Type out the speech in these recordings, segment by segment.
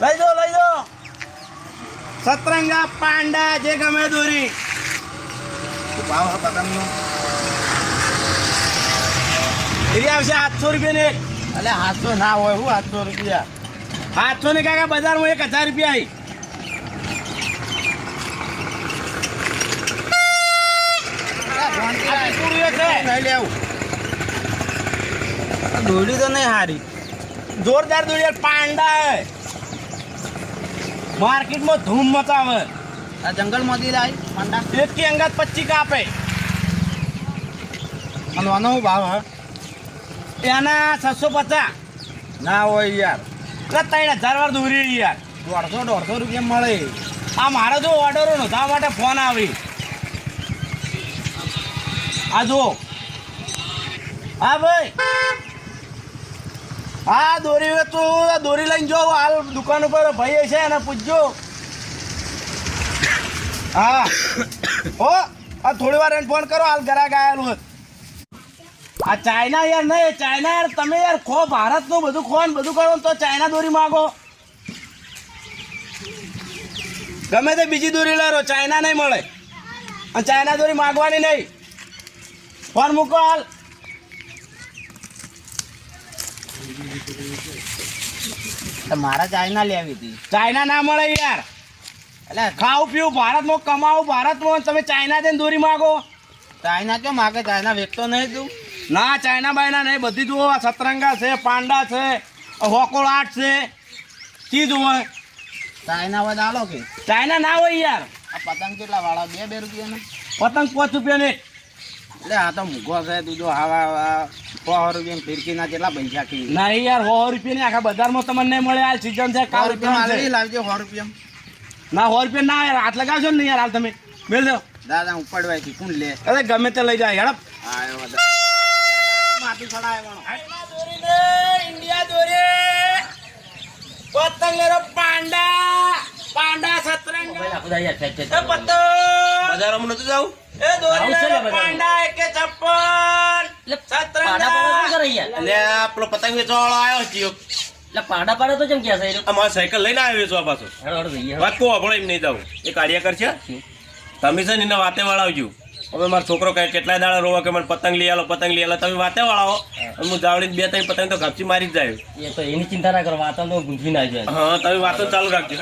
લઈ દો સતરંગા પાંડા જે ગમે દોરી ભાવ હા પતંગનો એરી આવશે 700 રૂપિયા ને એટલે 700 ના હોય હું 700 રૂપિયા 700 ને કાકા બજારમાં 1000 રૂપિયા દોડી તો નહીં હારી જોરદાર દોડી પાંડા માર્કેટમાં ધૂમ મચાવે આ જંગલમાંથી લાવી પાંડા એક કે અંગાત 25 કાપે અને આનો ભાવ હે એના 650 ના હોય યાર એટલે 3000 વાર દોરી યાર 150 રૂપિયા મળે આ મારો જો ઓર્ડરો નોંધવા માટે ફોન આવી આ જો હા ભાઈ હા દોરી તું દોરી લઈને જો હાલ દુકાન ઉપર ભાઈ છે એને પૂછજો હા ઓ આ થોડી વાર એને ફોન કરો હાલ ગ્રાહક આવેલું આ ચાઇના યાર નહીં ચાઇના યાર તમે યાર ખો ભારતનું બધું ખો ને બધું કરો તો ચાઇના દોરી માગો ગમે તે બીજી દોરી લઈ લો ચાઇના નહીં મળે અને ચાઇના દોરી માગવાની નહીં ફોન મૂકો હાલ મારા ચાઇના લેવી હતી ચાઇના ના મળે યાર એટલે ખાવું પીવું ભારતમાં કમાવું ભારતમાં તમે ચાઇના જઈને દોરી માગો ચાઇના કેમ માગે ચાઇના વેચતો નહીં તું ના ચાઇના બાયના નહીં બધી જુઓ સતરંગા છે પાંડા છે હોકોળાટ છે ચીજ હોય ચાઇના હોય ચાલો કે ચાઇના ના હોય યાર આ પતંગ કેટલા વાળા 2 રૂપિયાનો પતંગ 5 રૂપિયાને એટલે આ તો મૂઘો છે તું જો હાવા 100 રૂપિયા ફિરકીના કેટલા પૈસા કી નહીં યાર 100 રૂપિયા ની આખા બજારમાં તમને નહીં મળે આ સીઝન છે કાલ રૂપિયા લાવજો 100 રૂપિયા ના 100 રૂપિયા ના યાર હાથ લગાવજો ને યાર હાલ તમે મેળ દો દાદા ઉપાડવાય છે કોણ લે અરે ગમે તે લઈ જાય હેડપ આયો માટી છડાય વાળો દોરી ને ઇન્ડિયા દોરી પતંગ લેરો પાંડા સતરંગા પતંગ બજારમાં નતું જાવ એ દોરી પાંડા 156 સતરંગા એટલે આપણો પતંગ વેચવાળો આવ્યો છે એટલે પાડા તો જેમ ક્યાં છે અમારી સાયકલ લઈને આવ્યો વેચવા પાછો વાત કહો આપણે એમ નહીં જાવ એ કાર્યકર છે તમે છે ને એને વાતે વળાવજો હવે મારો છોકરો કહે કેટલાય દાડા રોવા કે મને પતંગ લઈ આલો તમે વાતે વળાવો હું જાવડી 2-3 પતંગ તો ઘાપચી મારી જ જાય એ તો એની ચિંતા ના કરો વાતો તો ગુંજવી ના જાય હા તમે વાતો ચાલુ રાખજો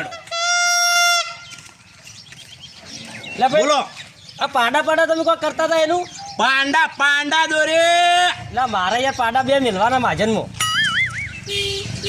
એટલે બોલો આ પાડા તમે કોઈ કરતા હતા એનું પાંડા દોરે એટલે મારે યાર પાડા 2 મિલવાના માજનમાં